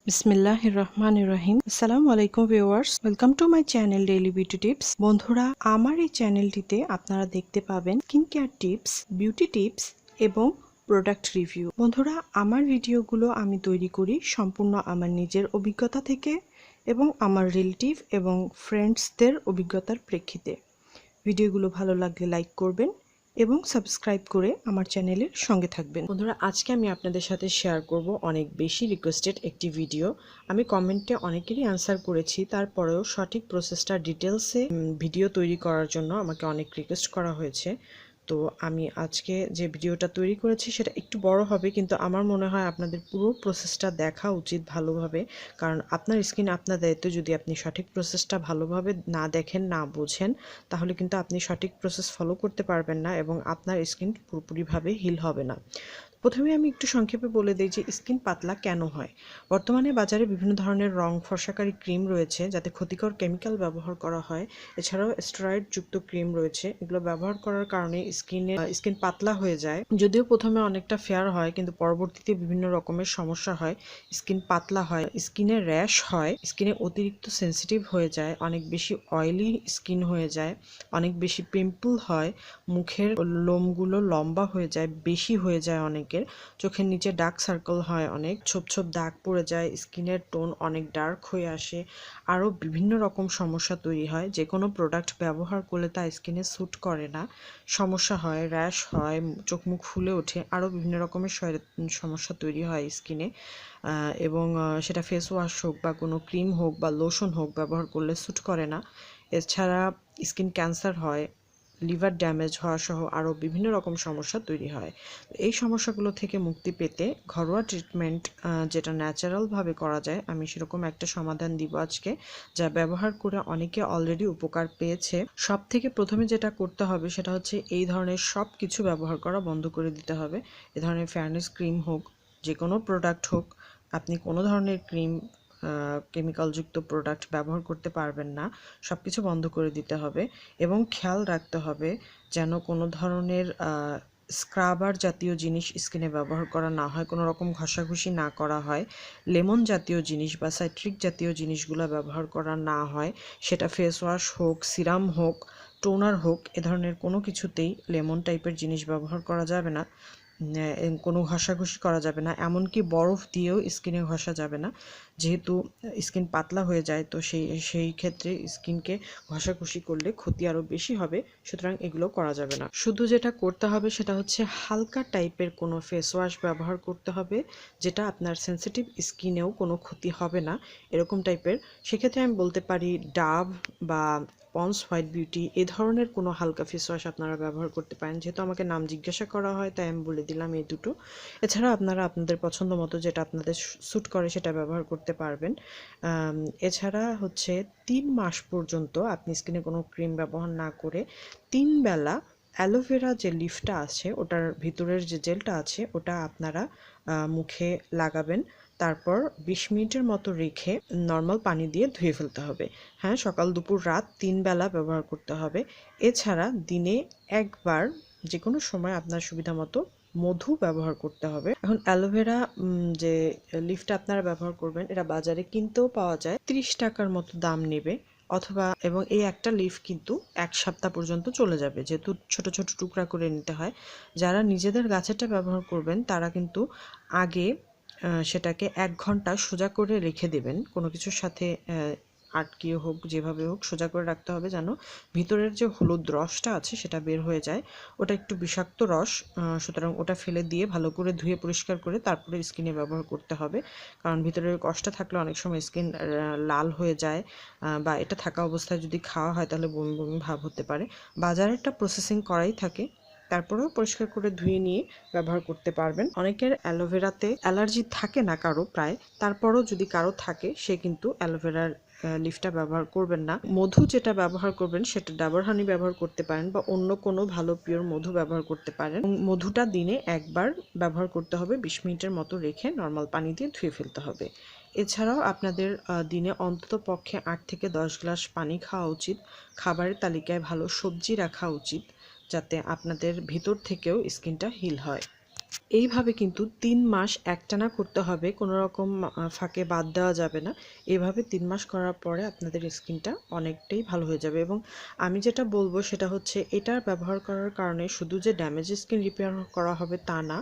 বিসমিল্লাহির রহমানির রহিম। আসসালামু আলাইকুম viewers, welcome to my channel daily beauty tips. বন্ধুরা, আমার এই চ্যানেলটিতে আপনারা দেখতে পাবেন skin care tips, beauty tips এবং প্রোডাক্ট রিভিউ। বন্ধুরা, আমার ভিডিওগুলো আমি তৈরি করি সম্পূর্ণ আমার নিজের অভিজ্ঞতা থেকে এবং আমার রিলেটিভ এবং ফ্রেন্ডসদের অভিজ্ঞতার প্রেক্ষিতে। ভিডিওগুলো ভালো লাগলে লাইক করবেন এবং সাবস্ক্রাইব করে আমার চ্যানেলের সঙ্গে থাকবেন। বন্ধুরা, আজকে আমি আপনাদের সাথে শেয়ার করব অনেক বেশি রিকোয়েস্টেড একটি ভিডিও। আমি কমেন্টে অনেকেরই আনসার করেছি, তারপরেও সঠিক প্রসেসটা ডিটেলসে ভিডিও তৈরি করার জন্য আমাকে অনেক রিকোয়েস্ট করা হয়েছে। তো আমি আজকে যে ভিডিওটা তৈরি করেছি সেটা একটু বড় হবে, কিন্তু আমার মনে হয় আপনাদের পুরো প্রসেসটা দেখা উচিত ভালোভাবে, কারণ আপনার স্কিন আপনার দায়িত্ব। যদি আপনি সঠিক প্রসেসটা ভালোভাবে না দেখেন, না বোঝেন, তাহলে কিন্তু আপনি সঠিক প্রসেস ফলো করতে পারবেন না এবং আপনার স্কিন পুরোপুরিভাবে হিল হবে না। প্রথমে আমি একটু সংক্ষেপে বলে দিই যে স্কিন পাতলা কেন হয়। বর্তমানে বাজারে বিভিন্ন ধরনের রং ফর্সাকারী ক্রিম রয়েছে যাতে ক্ষতিকর কেমিক্যাল ব্যবহার করা হয়। এছাড়াও স্টেরয়েড যুক্ত ক্রিম রয়েছে, এগুলো ব্যবহার করার কারণে স্কিন পাতলা হয়ে যায়। যদিও প্রথমে অনেকটা ফেয়ার হয়, কিন্তু পরবর্তীতে বিভিন্ন রকমের সমস্যা হয়। স্কিন পাতলা হয়, স্কিনে র্যাশ হয়, স্কিনে অতিরিক্ত সেন্সিটিভ হয়ে যায়, অনেক বেশি অয়েলি স্কিন হয়ে যায়, অনেক বেশি পিম্পল হয়, মুখের লোমগুলো লম্বা হয়ে যায়, বেশি হয়ে যায়, অনেকের চোখের নিচে ডার্ক সার্কেল হয়, অনেক ছোপ ছোপ দাগ পড়ে যায়, স্কিনের টোন অনেক ডার্ক হয়ে আসে, আরও বিভিন্ন রকম সমস্যা তৈরি হয়। যে কোনো প্রোডাক্ট ব্যবহার করলে তা স্কিনে স্যুট করে না, সমস্যা হয়, র্যাশ হয়, চোখ মুখ ফুলে ওঠে, আরও বিভিন্ন রকমের সমস্যা তৈরি হয় স্কিনে। এবং সেটা ফেস ওয়াশ হোক বা কোনো ক্রিম হোক বা লোশন হোক, ব্যবহার করলে স্যুট করে না। এছাড়া স্কিন ক্যান্সার হয়, লিভার ড্যামেজ হওয়া সহ আরও বিভিন্ন রকম সমস্যা তৈরি হয়। এই সমস্যাগুলো থেকে মুক্তি পেতে ঘরোয়া ট্রিটমেন্ট যেটা ন্যাচারালভাবে করা যায়, আমি সেরকম একটা সমাধান দিব আজকে, যা ব্যবহার করে অনেকে অলরেডি উপকার পেয়েছে। সব থেকে প্রথমে যেটা করতে হবে সেটা হচ্ছে এই ধরনের সব কিছু ব্যবহার করা বন্ধ করে দিতে হবে। এ ধরনের ফেয়ারনেস ক্রিম হোক, যে কোনো প্রোডাক্ট হোক, আপনি কোনো ধরনের ক্রিম কেমিক্যালযুক্ত প্রোডাক্ট ব্যবহার করতে পারবেন না। সব কিছু বন্ধ করে দিতে হবে এবং খেয়াল রাখতে হবে যেন কোনো ধরনের স্ক্রাবার জাতীয় জিনিস স্কিনে ব্যবহার করা না হয়, কোনো রকম ঘষাঘষি না করা হয়, লেমন জাতীয় জিনিস বা সাইট্রিক জাতীয় জিনিসগুলো ব্যবহার করা না হয়। সেটা ফেস ওয়াশ হোক, সিরাম হোক, টোনার হোক, এ ধরনের কোনো কিছুতেই লেমন টাইপের জিনিস ব্যবহার করা যাবে না। কোনো ঘষাঘষি করা যাবে না, এমনকি বরফ দিয়েও স্কিনে ঘষা যাবে না, যেহেতু স্কিন পাতলা হয়ে যায়। তো সেই ক্ষেত্রে স্কিনকে ঘষাঘষি করলে ক্ষতি আরও বেশি হবে, সুতরাং এগুলো করা যাবে না। শুধু যেটা করতে হবে সেটা হচ্ছে হালকা টাইপের কোনো ফেস ওয়াশ ব্যবহার করতে হবে, যেটা আপনার সেন্সিটিভ স্কিনেও কোনো ক্ষতি হবে না, এরকম টাইপের। সেক্ষেত্রে আমি বলতে পারি ডাভ বা পন্স হোয়াইট বিউটি এ ধরনের কোনো হালকা ফেস ওয়াশ আপনারা ব্যবহার করতে পারেন। যেহেতু আমাকে নাম জিজ্ঞাসা করা হয়, তাই আমি বলে দিলাম এই দুটো। এছাড়া আপনারা আপনাদের পছন্দ মতো যেটা আপনাদের স্যুট করে সেটা ব্যবহার করতে পারবেন। এছাড়া হচ্ছে 3 মাস পর্যন্ত আপনি স্কিনে কোনো ক্রিম ব্যবহার না করে 3 বেলা অ্যালোভেরা যে লিফটা আছে, ওটার ভিতরের যে জেলটা আছে, ওটা আপনারা মুখে লাগাবেন। তারপর 20 মিনিটের মতো রেখে নর্মাল পানি দিয়ে ধুয়ে ফেলতে হবে। হ্যাঁ, সকাল দুপুর রাত 3 বেলা ব্যবহার করতে হবে। এছাড়া দিনে একবার যে কোনো সময় আপনার সুবিধা মতো মধু ব্যবহার করতে হবে। এখন অ্যালোভেরা যে লিফটা আপনারা ব্যবহার করবেন, এটা বাজারে কিনতেও পাওয়া যায়, 30 টাকার মতো দাম নেবে, অথবা এবং এই একটা লিফ কিন্তু 1 সপ্তাহ পর্যন্ত চলে যাবে, যেহেতু ছোট ছোট টুকরা করে নিতে হয়। যারা নিজেদের গাছেরটা ব্যবহার করবেন তারা কিন্তু আগে সেটাকে 1 ঘন্টা সোজা করে রেখে দেবেন, কোনো কিছুর সাথে আটকিয়ে হোক, যেভাবে হোক সোজা করে রাখতে হবে, যেন ভিতরের যে হলুদ রসটা আছে সেটা বের হয়ে যায়। ওটা একটু বিষাক্ত রস, সুতরাং ওটা ফেলে দিয়ে ভালো করে ধুয়ে পরিষ্কার করে তারপরে স্কিনে ব্যবহার করতে হবে, কারণ ভিতরের কষটা থাকলে অনেক সময় স্কিন লাল হয়ে যায়, বা এটা থাকা অবস্থায় যদি খাওয়া হয় তাহলে বমি বমি ভাব হতে পারে। বাজারেরটা প্রসেসিং করাই থাকে, তারপরেও পরিষ্কার করে ধুয়ে নিয়ে ব্যবহার করতে পারবেন। অনেকের অ্যালোভেরাতে অ্যালার্জি থাকে না কারো, প্রায়, তারপরও যদি কারো থাকে সে কিন্তু অ্যালোভেরার লিফটা ব্যবহার করবেন না। মধু যেটা ব্যবহার করবেন সেটা ডাবর হানি ব্যবহার করতে পারেন, বা অন্য কোনো ভালো পিওর মধু ব্যবহার করতে পারেন। মধুটা দিনে একবার ব্যবহার করতে হবে, 20 মিনিটের মতো রেখে নর্মাল পানি দিয়ে ধুয়ে ফেলতে হবে। এছাড়াও আপনাদের দিনে অন্তত পক্ষে 8 থেকে 10 গ্লাস পানি খাওয়া উচিত। খাবারের তালিকায় ভালো সবজি রাখা উচিত, যাতে আপনাদের ভিতর থেকেও স্কিনটা হিল হয়। এইভাবে কিন্তু 3 মাস একটানা করতে হবে, কোনো রকম ফাঁকে বাদ দেওয়া যাবে না। এভাবে 3 মাস করার পরে আপনাদের স্কিনটা অনেকটাই ভালো হয়ে যাবে। এবং আমি যেটা বলবো সেটা হচ্ছে, এটা ব্যবহার করার কারণে শুধু যে ড্যামেজ স্কিন রিপেয়ার করা হবে তা না,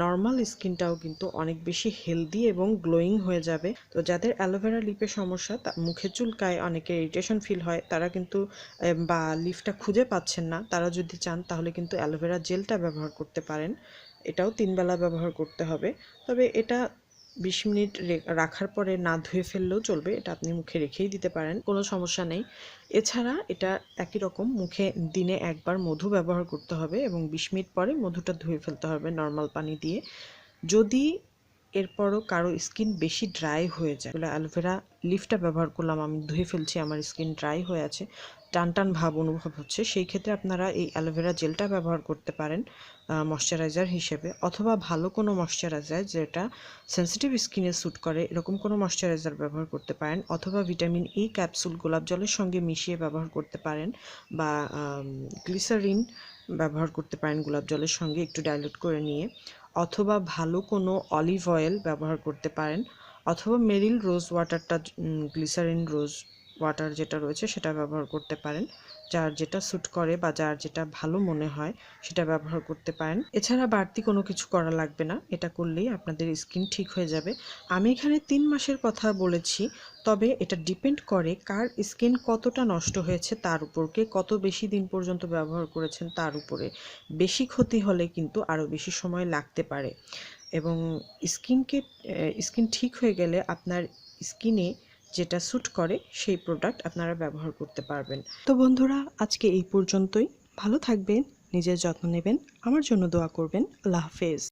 নর্মাল স্কিনটাও কিন্তু অনেক বেশি হেলদি এবং গ্লোয়িং হয়ে যাবে। তো যাদের অ্যালোভেরা লিপে সমস্যা, মুখে চুলকায়, অনেকের ইরিটেশন ফিল হয়, তারা কিন্তু বা লিফটা খুঁজে পাচ্ছেন না, তারা যদি চান তাহলে কিন্তু অ্যালোভেরা জেলটা ব্যবহার করতে পারেন। এটাও 3 বেলা ব্যবহার করতে হবে। তবে এটা 20 মিনিট রাখার পরে না ধুয়ে ফেললেও চলবে, এটা আপনি মুখে রেখেই দিতে পারেন, কোনো সমস্যা নেই। এছাড়া এটা একই রকম মুখে দিনে একবার মধু ব্যবহার করতে হবে এবং 20 মিনিট পরে মধুটা ধুয়ে ফেলতে হবে নর্মাল পানি দিয়ে। যদি এরপরও কারো স্কিন বেশি ড্রাই হয়ে যায়, অ্যালোভেরা লিফটা ব্যবহার করলাম, আমি ধুয়ে ফেলছি, আমার স্কিন ড্রাই হয়ে আছে, টান টান ভাব অনুভব হচ্ছে, সেই ক্ষেত্রে আপনারা এই অ্যালোভেরা জেলটা ব্যবহার করতে পারেন ময়শ্চারাইজার হিসেবে, অথবা ভালো কোনো ময়শ্চারাইজার যেটা সেন্সিটিভ স্কিনে স্যুট করে এরকম কোনো ময়শ্চারাইজার ব্যবহার করতে পারেন, অথবা ভিটামিন ই ক্যাপসুল গোলাপ জলের সঙ্গে মিশিয়ে ব্যবহার করতে পারেন, বা গ্লিসারিন ব্যবহার করতে পারেন গোলাপ জলের সঙ্গে একটু ডাইলুট করে নিয়ে, অথবা ভালো কোনো অলিভ অয়েল ব্যবহার করতে পারেন, অথবা মেরিল রোজ ওয়াটারটা, গ্লিসারিন রোজ ওয়াটার যেটা রয়েছে সেটা ব্যবহার করতে পারেন। যার যেটা স্যুট করে বা যার যেটা ভালো মনে হয় সেটা ব্যবহার করতে পারেন। এছাড়া বাড়তি কোনো কিছু করা লাগবে না, এটা করলেই আপনাদের স্কিন ঠিক হয়ে যাবে। আমি এখানে 3 মাসের কথা বলেছি, তবে এটা ডিপেন্ড করে কার স্কিন কতটা নষ্ট হয়েছে তার উপর, কে কত বেশি দিন পর্যন্ত ব্যবহার করেছেন তার উপরে। বেশি ক্ষতি হলে কিন্তু আরও বেশি সময় লাগতে পারে। এবং স্কিন ঠিক হয়ে গেলে আপনার স্কিনে যেটা স্যুট করে সেই প্রোডাক্ট আপনারা ব্যবহার করতে পারবেন। তো বন্ধুরা, আজকে এই পর্যন্তই। ভালো থাকবেন, নিজের যত্ন নেবেন, আমার জন্য দোয়া করবেন। আল্লাহ হাফেজ।